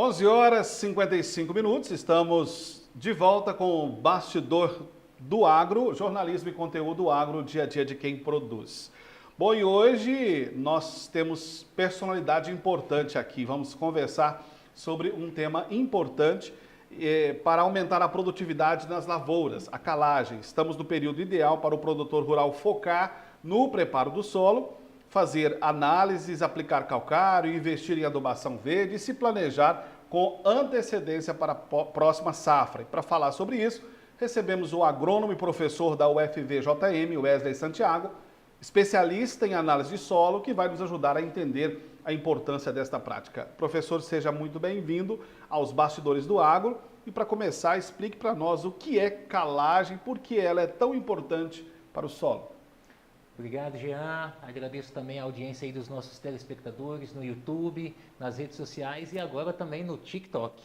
11 horas e 55 minutos, estamos de volta com o Bastidor do Agro, jornalismo e conteúdo agro, dia a dia de quem produz. Bom, e hoje nós temos personalidade importante aqui, vamos conversar sobre um tema importante para aumentar a produtividade nas lavouras, a calagem. Estamos no período ideal para o produtor rural focar no preparo do solo, fazer análises, aplicar calcário, investir em adubação verde e se planejar com antecedência para a próxima safra. E para falar sobre isso, recebemos o agrônomo e professor da UFVJM, Wesley Santiago, especialista em análise de solo, que vai nos ajudar a entender a importância desta prática. Professor, seja muito bem-vindo aos Bastidores do Agro. E para começar, explique para nós o que é calagem, por que ela é tão importante para o solo. Obrigado, Jean. Agradeço também a audiência aí dos nossos telespectadores no YouTube, nas redes sociais e agora também no TikTok.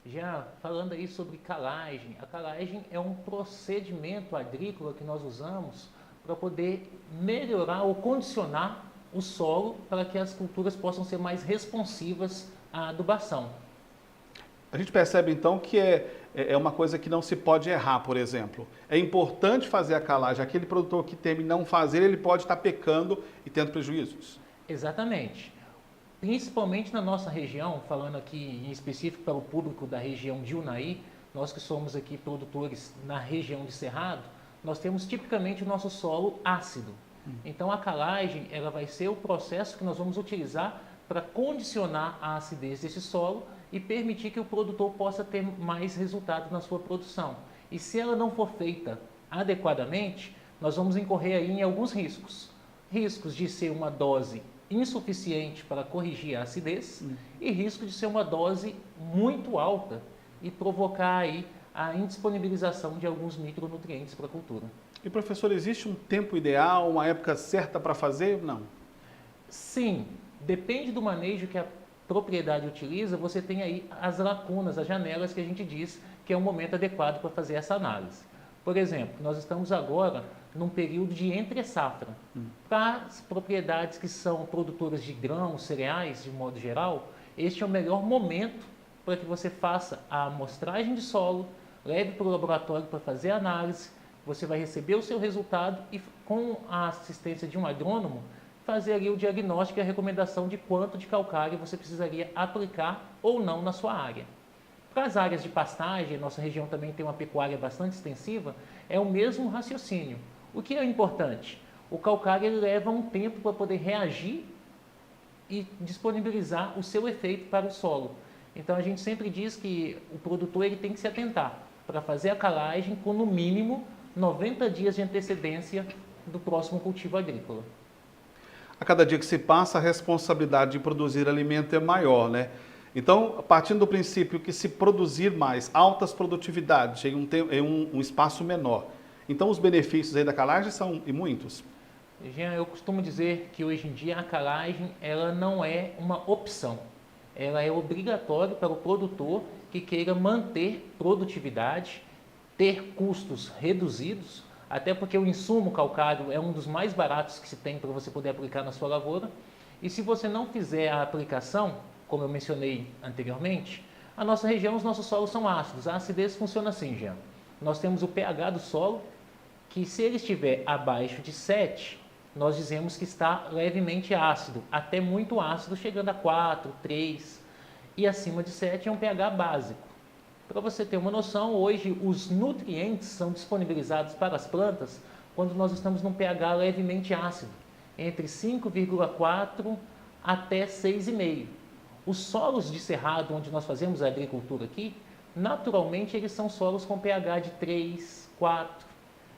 Jean, falando aí sobre calagem, a calagem é um procedimento agrícola que nós usamos para poder melhorar ou condicionar o solo para que as culturas possam ser mais responsivas à adubação. A gente percebe então que é uma coisa que não se pode errar, por exemplo. É importante fazer a calagem. Aquele produtor que teme não fazer, ele pode estar pecando e tendo prejuízos. Exatamente. Principalmente na nossa região, falando aqui em específico para o público da região de Unai, nós que somos aqui produtores na região de Cerrado, nós temos tipicamente o nosso solo ácido. Então a calagem ela vai ser o processo que nós vamos utilizar para condicionar a acidez desse solo e permitir que o produtor possa ter mais resultado na sua produção. E se ela não for feita adequadamente, nós vamos incorrer aí em alguns riscos. Riscos de ser uma dose insuficiente para corrigir a acidez e risco de ser uma dose muito alta e provocar aí a indisponibilização de alguns micronutrientes para a cultura. E professor, existe um tempo ideal, uma época certa para fazer? Não. Sim, depende do manejo que a propriedade utiliza, você tem aí as lacunas, as janelas que a gente diz que é um momento adequado para fazer essa análise. Por exemplo, nós estamos agora num período de entre-safra. Para as propriedades que são produtoras de grãos, cereais, de modo geral, este é o melhor momento para que você faça a amostragem de solo, leve para o laboratório para fazer a análise, você vai receber o seu resultado e com a assistência de um agrônomo, fazer ali o diagnóstico e a recomendação de quanto de calcário você precisaria aplicar ou não na sua área. Para as áreas de pastagem, nossa região também tem uma pecuária bastante extensiva, é o mesmo raciocínio. O que é importante? O calcário ele leva um tempo para poder reagir e disponibilizar o seu efeito para o solo. Então a gente sempre diz que o produtor ele tem que se atentar para fazer a calagem com no mínimo 90 dias de antecedência do próximo cultivo agrícola. A cada dia que se passa, a responsabilidade de produzir alimento é maior, né? Então, partindo do princípio que se produzir mais, altas produtividades em um espaço menor, então os benefícios aí da calagem são e muitos? Jean, eu costumo dizer que hoje em dia a calagem ela não é uma opção, ela é obrigatória para o produtor que queira manter produtividade, ter custos reduzidos, até porque o insumo calcário é um dos mais baratos que se tem para você poder aplicar na sua lavoura. E se você não fizer a aplicação, como eu mencionei anteriormente, a nossa região, os nossos solos são ácidos. A acidez funciona assim, Jean. Nós temos o pH do solo, que se ele estiver abaixo de 7, nós dizemos que está levemente ácido, até muito ácido, chegando a 4, 3. E acima de 7 é um pH básico. Para você ter uma noção, hoje os nutrientes são disponibilizados para as plantas quando nós estamos num pH levemente ácido, entre 5,4 até 6,5. Os solos de cerrado, onde nós fazemos a agricultura aqui, naturalmente eles são solos com pH de 3, 4.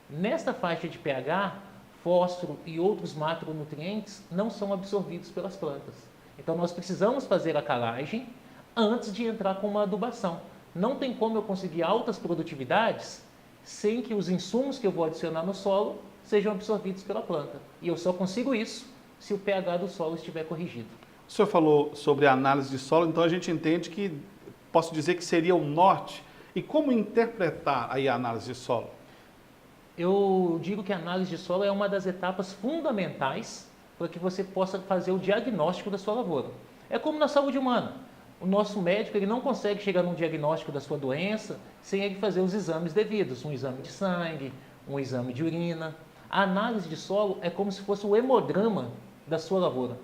Nesta faixa de pH, fósforo e outros macronutrientes não são absorvidos pelas plantas. Então nós precisamos fazer a calagem antes de entrar com uma adubação. Não tem como eu conseguir altas produtividades sem que os insumos que eu vou adicionar no solo sejam absorvidos pela planta. E eu só consigo isso se o pH do solo estiver corrigido. O senhor falou sobre a análise de solo, então a gente entende que, posso dizer que seria o norte. E como interpretar aí a análise de solo? Eu digo que a análise de solo é uma das etapas fundamentais para que você possa fazer o diagnóstico da sua lavoura. É como na saúde humana. O nosso médico ele não consegue chegar num diagnóstico da sua doença sem ele fazer os exames devidos, um exame de sangue, um exame de urina. A análise de solo é como se fosse o hemograma da sua lavoura.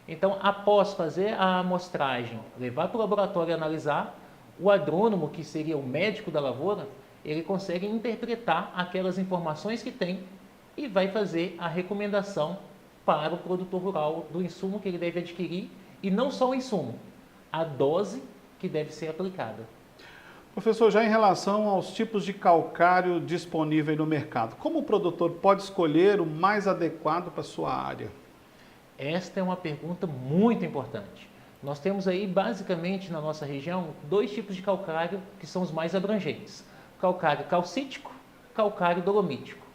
Então, após fazer a amostragem, levar para o laboratório e analisar, o agrônomo, que seria o médico da lavoura, ele consegue interpretar aquelas informações que tem e vai fazer a recomendação para o produtor rural do insumo que ele deve adquirir, e não só o insumo, a dose que deve ser aplicada. Professor, já em relação aos tipos de calcário disponível no mercado, como o produtor pode escolher o mais adequado para a sua área? Esta é uma pergunta muito importante. Nós temos aí, basicamente, na nossa região, dois tipos de calcário que são os mais abrangentes. Calcário calcítico, calcário dolomítico.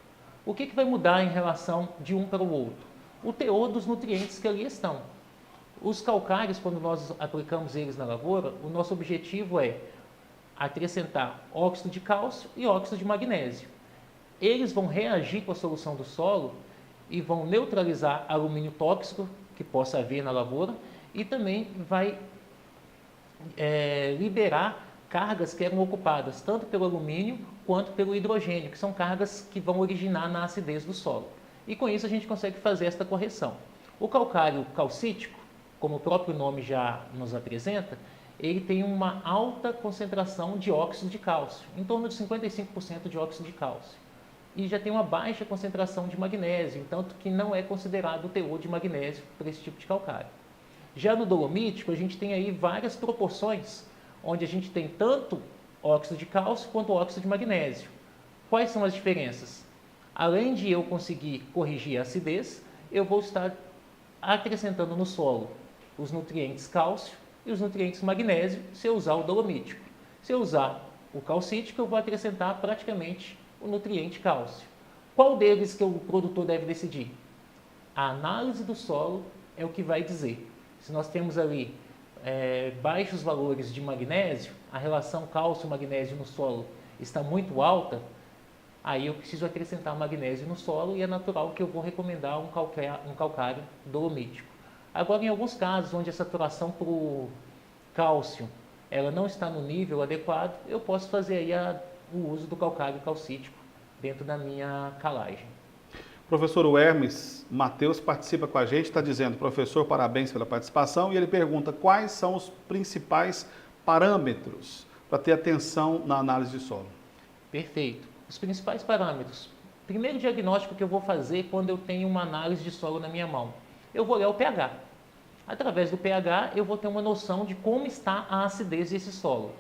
O que vai mudar em relação de um para o outro? O teor dos nutrientes que ali estão. Os calcários, quando nós aplicamos eles na lavoura, o nosso objetivo é acrescentar óxido de cálcio e óxido de magnésio. Eles vão reagir com a solução do solo e vão neutralizar alumínio tóxico que possa haver na lavoura e também vai liberar cargas que eram ocupadas tanto pelo alumínio quanto pelo hidrogênio, que são cargas que vão originar na acidez do solo. E com isso a gente consegue fazer esta correção. O calcário calcítico, como o próprio nome já nos apresenta, ele tem uma alta concentração de óxido de cálcio, em torno de 55% de óxido de cálcio. E já tem uma baixa concentração de magnésio, tanto que não é considerado o teor de magnésio para esse tipo de calcário. Já no dolomítico, a gente tem aí várias proporções, onde a gente tem tanto óxido de cálcio quanto óxido de magnésio. Quais são as diferenças? Além de eu conseguir corrigir a acidez, eu vou estar acrescentando no solo os nutrientes cálcio e os nutrientes magnésio se eu usar o dolomítico. Se eu usar o calcítico, eu vou acrescentar praticamente o nutriente cálcio. Qual deles que o produtor deve decidir? A análise do solo é o que vai dizer. Se nós temos ali baixos valores de magnésio, a relação cálcio-magnésio no solo está muito alta, aí eu preciso acrescentar magnésio no solo e é natural que eu vou recomendar um calcário dolomítico. Agora, em alguns casos onde a saturação por cálcio ela não está no nível adequado, eu posso fazer aí o uso do calcário calcítico dentro da minha calagem. Professor, o Hermes Matheus participa com a gente, está dizendo: professor, parabéns pela participação, e ele pergunta quais são os principais parâmetros para ter atenção na análise de solo. Perfeito. Os principais parâmetros. Primeiro diagnóstico que eu vou fazer quando eu tenho uma análise de solo na minha mão. Eu vou olhar o pH. Através do pH, eu vou ter uma noção de como está a acidez desse solo.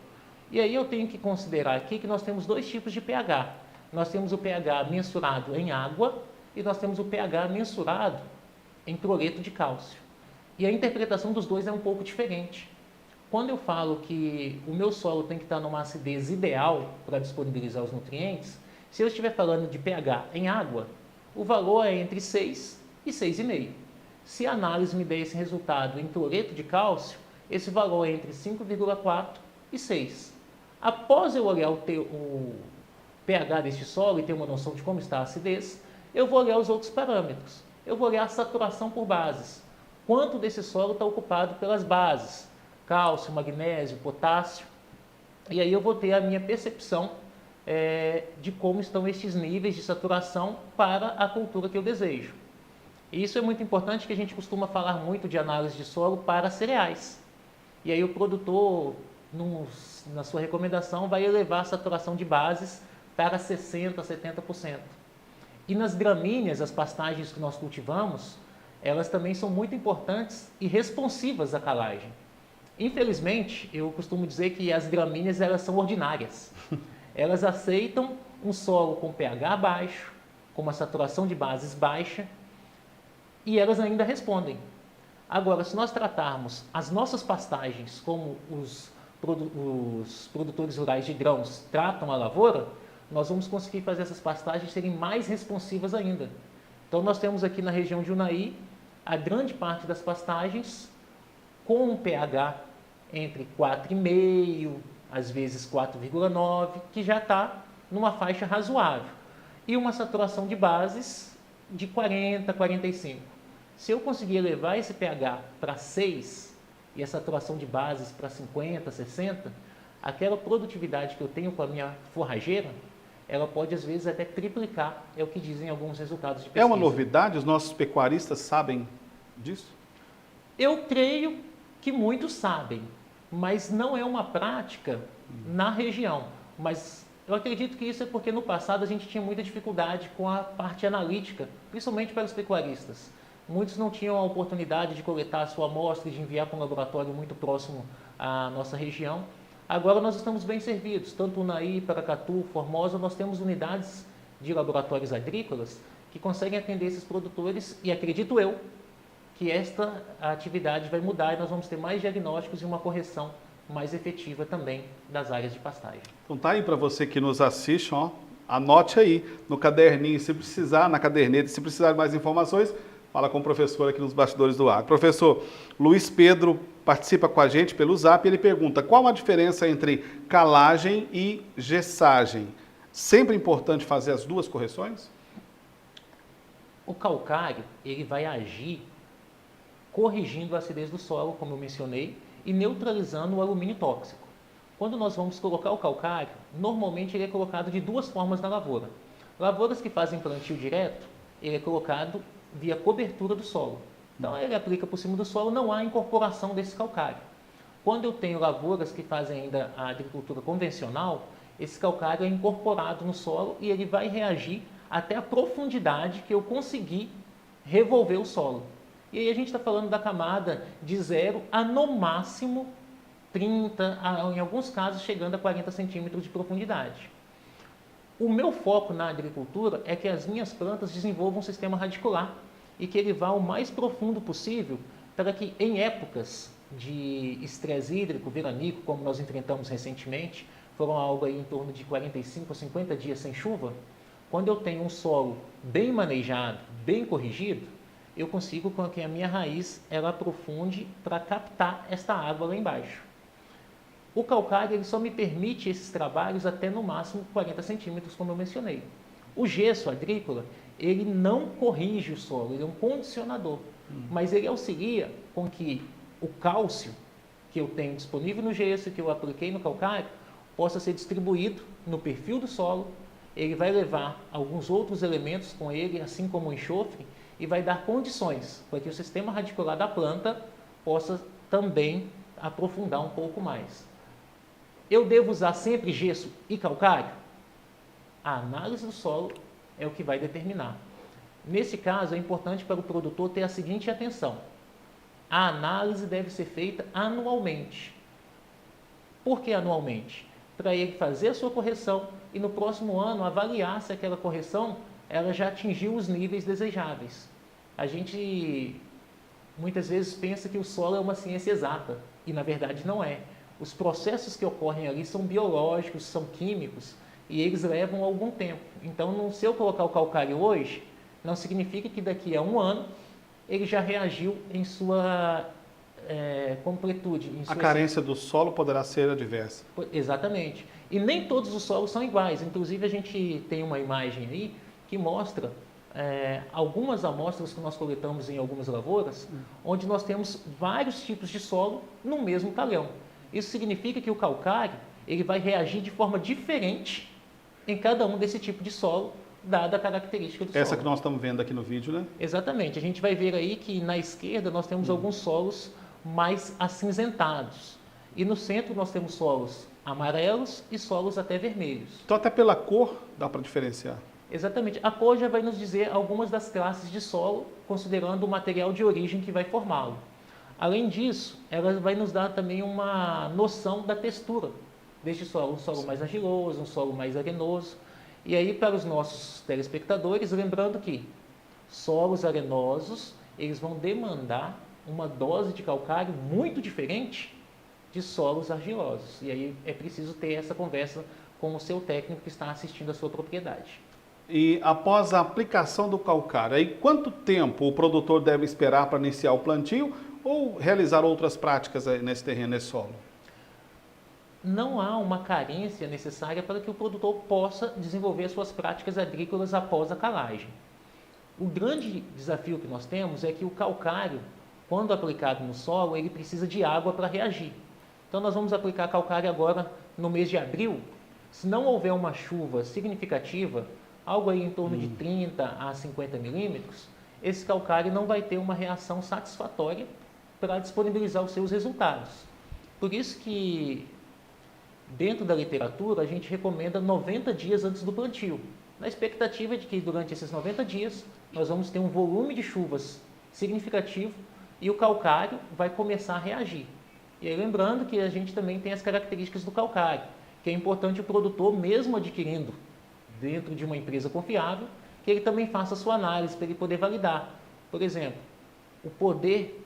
E aí eu tenho que considerar aqui que nós temos dois tipos de pH. Nós temos o pH mensurado em água e nós temos o pH mensurado em cloreto de cálcio. E a interpretação dos dois é um pouco diferente. Quando eu falo que o meu solo tem que estar numa acidez ideal para disponibilizar os nutrientes, se eu estiver falando de pH em água, o valor é entre 6 e 6,5. Se a análise me der esse resultado em cloreto de cálcio, esse valor é entre 5,4 e 6. Após eu olhar o pH deste solo e ter uma noção de como está a acidez, eu vou olhar os outros parâmetros. Eu vou olhar a saturação por bases. Quanto desse solo está ocupado pelas bases? Cálcio, magnésio, potássio. E aí eu vou ter a minha percepção de como estão estes níveis de saturação para a cultura que eu desejo. E isso é muito importante, que a gente costuma falar muito de análise de solo para cereais. E aí o produtor, na sua recomendação, vai elevar a saturação de bases para 60%, 70%. E nas gramíneas, as pastagens que nós cultivamos, elas também são muito importantes e responsivas à calagem. Infelizmente, eu costumo dizer que as gramíneas elas são ordinárias. Elas aceitam um solo com pH baixo, com uma saturação de bases baixa, e elas ainda respondem. Agora, se nós tratarmos as nossas pastagens como os produtores rurais de grãos tratam a lavoura, nós vamos conseguir fazer essas pastagens serem mais responsivas ainda. Então, nós temos aqui na região de Unai a grande parte das pastagens com um pH entre 4,5, às vezes 4,9, que já está numa faixa razoável. E uma saturação de bases de 40, 45. Se eu conseguir elevar esse pH para 6, e a saturação de bases para 50, 60, aquela produtividade que eu tenho com a minha forrageira, ela pode às vezes até triplicar, é o que dizem alguns resultados de pesquisa. É uma novidade? Os nossos pecuaristas sabem disso? Eu creio que muitos sabem, mas não é uma prática na região. Mas eu acredito que isso é porque no passado a gente tinha muita dificuldade com a parte analítica, principalmente para os pecuaristas. Muitos não tinham a oportunidade de coletar a sua amostra e de enviar para um laboratório muito próximo à nossa região. Agora nós estamos bem servidos, tanto Unai, Paracatu, Formosa, nós temos unidades de laboratórios agrícolas que conseguem atender esses produtores e acredito eu que esta atividade vai mudar e nós vamos ter mais diagnósticos e uma correção mais efetiva também das áreas de pastagem. Então tá aí para você que nos assiste, ó, anote aí no caderninho, se precisar, na caderneta, se precisar de mais informações, fala com o professor aqui nos bastidores do agro. Professor Luiz Pedro participa com a gente pelo Zap, ele pergunta qual a diferença entre calagem e gessagem? Sempre importante fazer as duas correções? O calcário, ele vai agir corrigindo a acidez do solo, como eu mencionei, e neutralizando o alumínio tóxico. Quando nós vamos colocar o calcário, normalmente ele é colocado de duas formas na lavoura. Lavouras que fazem plantio direto, ele é colocado via cobertura do solo. Então ele aplica por cima do solo, não há incorporação desse calcário. Quando eu tenho lavouras que fazem ainda a agricultura convencional, esse calcário é incorporado no solo e ele vai reagir até a profundidade que eu conseguir revolver o solo. E aí a gente está falando da camada de 0 a no máximo 30, em alguns casos chegando a 40 centímetros de profundidade. O meu foco na agricultura é que as minhas plantas desenvolvam um sistema radicular e que ele vá o mais profundo possível para que em épocas de estresse hídrico, veranico, como nós enfrentamos recentemente, foram algo aí em torno de 45 a 50 dias sem chuva, quando eu tenho um solo bem manejado, bem corrigido, eu consigo com que a minha raiz ela aprofunde para captar esta água lá embaixo. O calcário ele só me permite esses trabalhos até no máximo 40 centímetros, como eu mencionei. O gesso agrícola, ele não corrige o solo, ele é um condicionador, mas ele auxilia com que o cálcio que eu tenho disponível no gesso, que eu apliquei no calcário, possa ser distribuído no perfil do solo, ele vai levar alguns outros elementos com ele, assim como o enxofre, e vai dar condições para que o sistema radicular da planta possa também aprofundar um pouco mais. Eu devo usar sempre gesso e calcário? A análise do solo é o que vai determinar. Nesse caso, é importante para o produtor ter a seguinte atenção. A análise deve ser feita anualmente. Por que anualmente? Para ele fazer a sua correção e no próximo ano avaliar se aquela correção ela já atingiu os níveis desejáveis. A gente muitas vezes pensa que o solo é uma ciência exata e na verdade não é. Os processos que ocorrem ali são biológicos, são químicos e eles levam algum tempo. Então, se eu colocar o calcário hoje, não significa que daqui a um ano ele já reagiu em sua completude. A carência do solo poderá ser adversa. Exatamente. E nem todos os solos são iguais. Inclusive, a gente tem uma imagem aí que mostra algumas amostras que nós coletamos em algumas lavouras, onde nós temos vários tipos de solo no mesmo talhão. Isso significa que o calcário ele vai reagir de forma diferente em cada um desse tipo de solo, dada a característica do solo. Essa que nós estamos vendo aqui no vídeo, né? Exatamente. A gente vai ver aí que na esquerda nós temos alguns solos mais acinzentados. E no centro nós temos solos amarelos e solos até vermelhos. Então até pela cor dá para diferenciar. Exatamente. A cor já vai nos dizer algumas das classes de solo, considerando o material de origem que vai formá-lo. Além disso, ela vai nos dar também uma noção da textura deste solo. Um solo mais argiloso, um solo mais arenoso. E aí, para os nossos telespectadores, lembrando que solos arenosos, eles vão demandar uma dose de calcário muito diferente de solos argilosos. E aí é preciso ter essa conversa com o seu técnico que está assistindo a sua propriedade. E após a aplicação do calcário, aí quanto tempo o produtor deve esperar para iniciar o plantio ou realizar outras práticas nesse terreno, nesse solo? Não há uma carência necessária para que o produtor possa desenvolver suas práticas agrícolas após a calagem. O grande desafio que nós temos é que o calcário, quando aplicado no solo, ele precisa de água para reagir. Então nós vamos aplicar calcário agora no mês de abril. Se não houver uma chuva significativa, algo aí em torno de 30 a 50 milímetros, esse calcário não vai ter uma reação satisfatória para disponibilizar os seus resultados. Por isso que, dentro da literatura, a gente recomenda 90 dias antes do plantio, na expectativa de que durante esses 90 dias nós vamos ter um volume de chuvas significativo e o calcário vai começar a reagir. E aí lembrando que a gente também tem as características do calcário, que é importante o produtor, mesmo adquirindo dentro de uma empresa confiável, que ele também faça a sua análise para ele poder validar. Por exemplo, o poder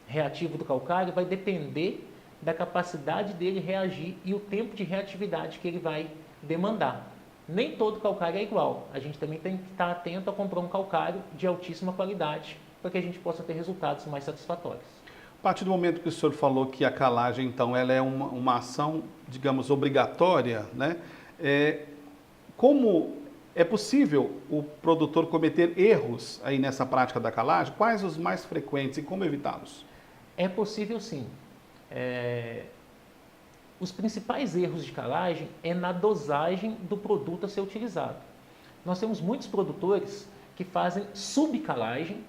reativo do calcário vai depender da capacidade dele reagir e o tempo de reatividade que ele vai demandar. Nem todo calcário é igual. A gente também tem que estar atento a comprar um calcário de altíssima qualidade para que a gente possa ter resultados mais satisfatórios. A partir do momento que o senhor falou que a calagem, então, ela é uma ação, digamos, obrigatória, né? Como é possível o produtor cometer erros aí nessa prática da calagem? Quais os mais frequentes e como evitá-los? É possível sim. Os principais erros de calagem é na dosagem do produto a ser utilizado. Nós temos muitos produtores que fazem subcalagem.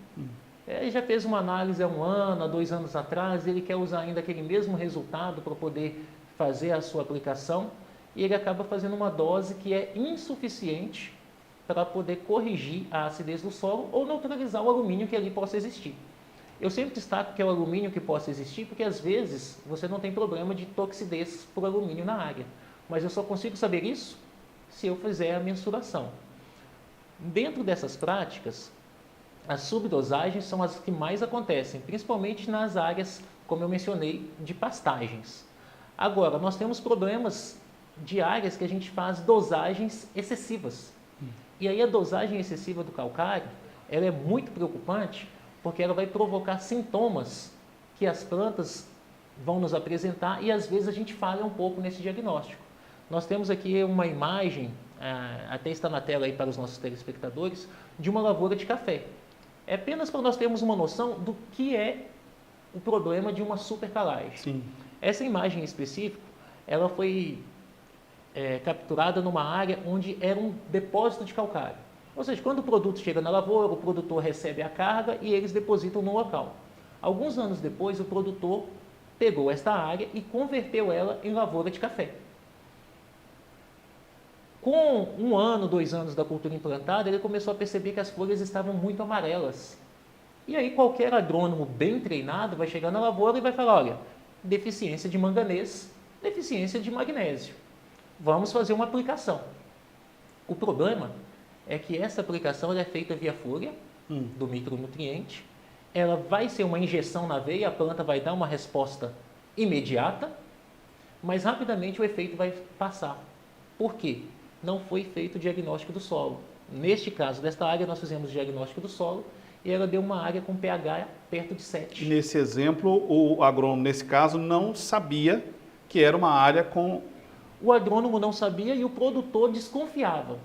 Ele já fez uma análise há 1 ano, há 2 anos atrás, ele quer usar ainda aquele mesmo resultado para poder fazer a sua aplicação e ele acaba fazendo uma dose que é insuficiente para poder corrigir a acidez do solo ou neutralizar o alumínio que ali possa existir. Eu sempre destaco que é o alumínio que possa existir, porque às vezes você não tem problema de toxidez por alumínio na área, mas eu só consigo saber isso se eu fizer a mensuração. Dentro dessas práticas, as subdosagens são as que mais acontecem, principalmente nas áreas, como eu mencionei, de pastagens. Agora, nós temos problemas de áreas que a gente faz dosagens excessivas. E aí a dosagem excessiva do calcário, ela é muito preocupante, porque ela vai provocar sintomas que as plantas vão nos apresentar e às vezes a gente falha um pouco nesse diagnóstico. Nós temos aqui uma imagem, até está na tela aí para os nossos telespectadores, de uma lavoura de café. É apenas para nós termos uma noção do que é o problema de uma supercalagem. Sim. Essa imagem em específico, ela foi capturada numa área onde era um depósito de calcário. Ou seja, quando o produto chega na lavoura, o produtor recebe a carga e eles depositam no local. Alguns anos depois, o produtor pegou esta área e converteu ela em lavoura de café. Com 1 ano, 2 anos da cultura implantada, ele começou a perceber que as folhas estavam muito amarelas. E aí qualquer agrônomo bem treinado vai chegar na lavoura e vai falar, olha, deficiência de manganês, deficiência de magnésio. Vamos fazer uma aplicação. O problema é que essa aplicação é feita via folha do micronutriente, ela vai ser uma injeção na veia, a planta vai dar uma resposta imediata, mas rapidamente o efeito vai passar. Por quê? Não foi feito o diagnóstico do solo. Neste caso, desta área, nós fizemos o diagnóstico do solo e ela deu uma área com pH perto de 7. Nesse exemplo, o agrônomo, nesse caso, não sabia que era uma área com... O agrônomo não sabia e o produtor desconfiava.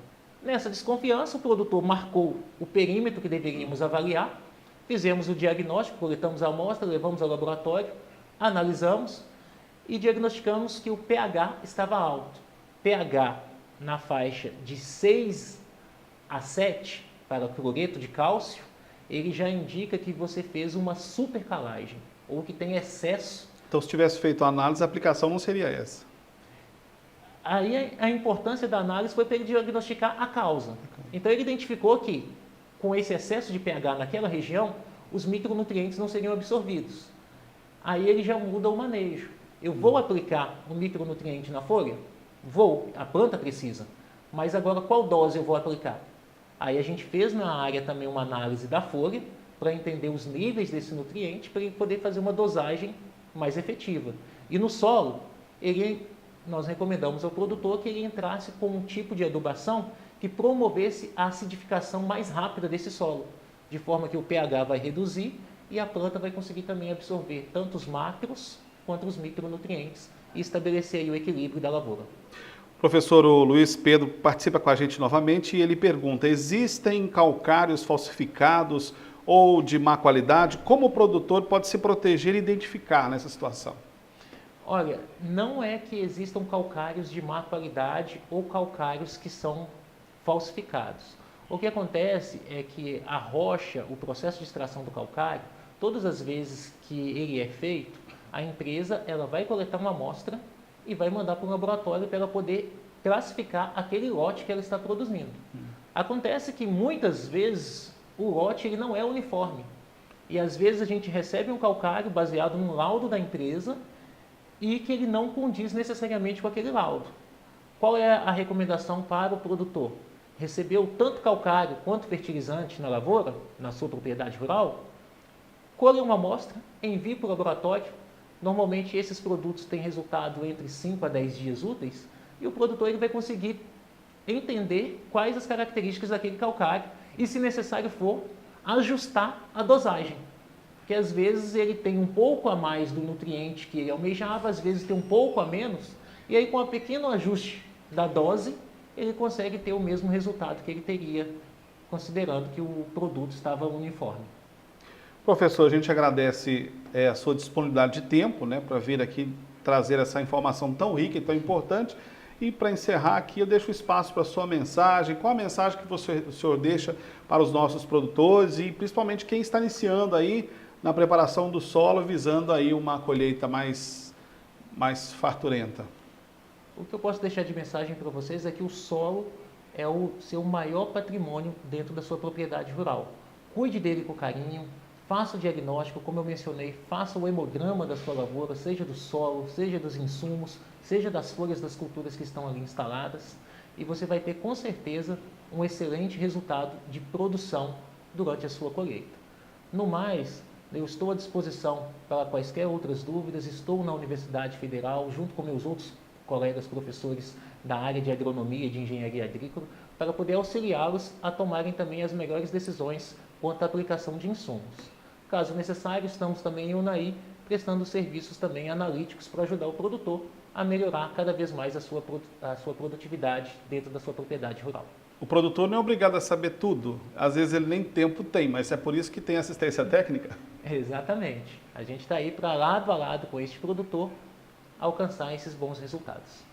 Nessa desconfiança, o produtor marcou o perímetro que deveríamos avaliar, fizemos o diagnóstico, coletamos a amostra, levamos ao laboratório, analisamos e diagnosticamos que o pH estava alto. pH na faixa de 6 a 7 para cloreto de cálcio, ele já indica que você fez uma supercalagem ou que tem excesso. Então, se tivesse feito a análise, a aplicação não seria essa. Aí a importância da análise foi para ele diagnosticar a causa. Então ele identificou que com esse excesso de pH naquela região, os micronutrientes não seriam absorvidos. Aí ele já muda o manejo. Eu vou aplicar um micronutriente na folha? Vou, a planta precisa. Mas agora qual dose eu vou aplicar? Aí a gente fez na área também uma análise da folha para entender os níveis desse nutriente para ele poder fazer uma dosagem mais efetiva. E no solo, nós recomendamos ao produtor que ele entrasse com um tipo de adubação que promovesse a acidificação mais rápida desse solo, de forma que o pH vai reduzir e a planta vai conseguir também absorver tanto os macros quanto os micronutrientes e estabelecer aí o equilíbrio da lavoura. O professor Luiz Pedro participa com a gente novamente e ele pergunta, existem calcários falsificados ou de má qualidade? Como o produtor pode se proteger e identificar nessa situação? Olha, não é que existam calcários de má qualidade ou calcários que são falsificados. O que acontece é que a rocha, o processo de extração do calcário, todas as vezes que ele é feito, a empresa ela vai coletar uma amostra e vai mandar para o laboratório para ela poder classificar aquele lote que ela está produzindo. Acontece que muitas vezes o lote ele não é uniforme e às vezes a gente recebe um calcário baseado num laudo da empresa e que ele não condiz necessariamente com aquele laudo. Qual é a recomendação para o produtor? Recebeu tanto calcário quanto fertilizante na lavoura, na sua propriedade rural? Colhe uma amostra, envie para o laboratório. Normalmente esses produtos têm resultado entre 5 a 10 dias úteis e o produtor ele vai conseguir entender quais as características daquele calcário e, se necessário for, ajustar a dosagem. Porque às vezes ele tem um pouco a mais do nutriente que ele almejava, às vezes tem um pouco a menos, e aí com um pequeno ajuste da dose, ele consegue ter o mesmo resultado que ele teria, considerando que o produto estava uniforme. Professor, a gente agradece a sua disponibilidade de tempo, né, para vir aqui trazer essa informação tão rica e tão importante. E para encerrar aqui, eu deixo espaço para a sua mensagem. Qual a mensagem que o senhor deixa para os nossos produtores e principalmente quem está iniciando aí na preparação do solo, visando aí uma colheita mais farturenta? O que eu posso deixar de mensagem para vocês é que o solo é o seu maior patrimônio dentro da sua propriedade rural. Cuide dele com carinho, faça o diagnóstico, como eu mencionei, faça o hemograma da sua lavoura, seja do solo, seja dos insumos, seja das folhas das culturas que estão ali instaladas, e você vai ter com certeza um excelente resultado de produção durante a sua colheita. No mais, eu estou à disposição para quaisquer outras dúvidas, estou na Universidade Federal, junto com meus outros colegas professores da área de agronomia e de engenharia agrícola, para poder auxiliá-los a tomarem também as melhores decisões quanto à aplicação de insumos. Caso necessário, estamos também em Unai, prestando serviços também analíticos para ajudar o produtor a melhorar cada vez mais a sua produtividade dentro da sua propriedade rural. O produtor não é obrigado a saber tudo, às vezes ele nem tempo tem, mas é por isso que tem assistência técnica? Exatamente. A gente está aí para lado a lado com este produtor alcançar esses bons resultados.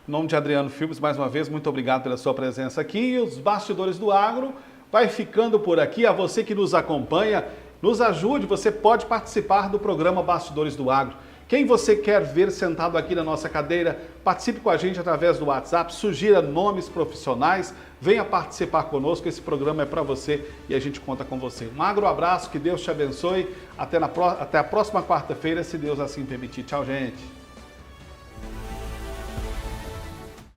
Em nome de Adriano Filmes, mais uma vez, muito obrigado pela sua presença aqui. E os Bastidores do Agro vai ficando por aqui. A você que nos acompanha, nos ajude, você pode participar do programa Bastidores do Agro. Quem você quer ver sentado aqui na nossa cadeira, participe com a gente através do WhatsApp, sugira nomes profissionais, venha participar conosco, esse programa é para você e a gente conta com você. Um agro abraço, que Deus te abençoe, até a próxima quarta-feira, se Deus assim permitir. Tchau, gente!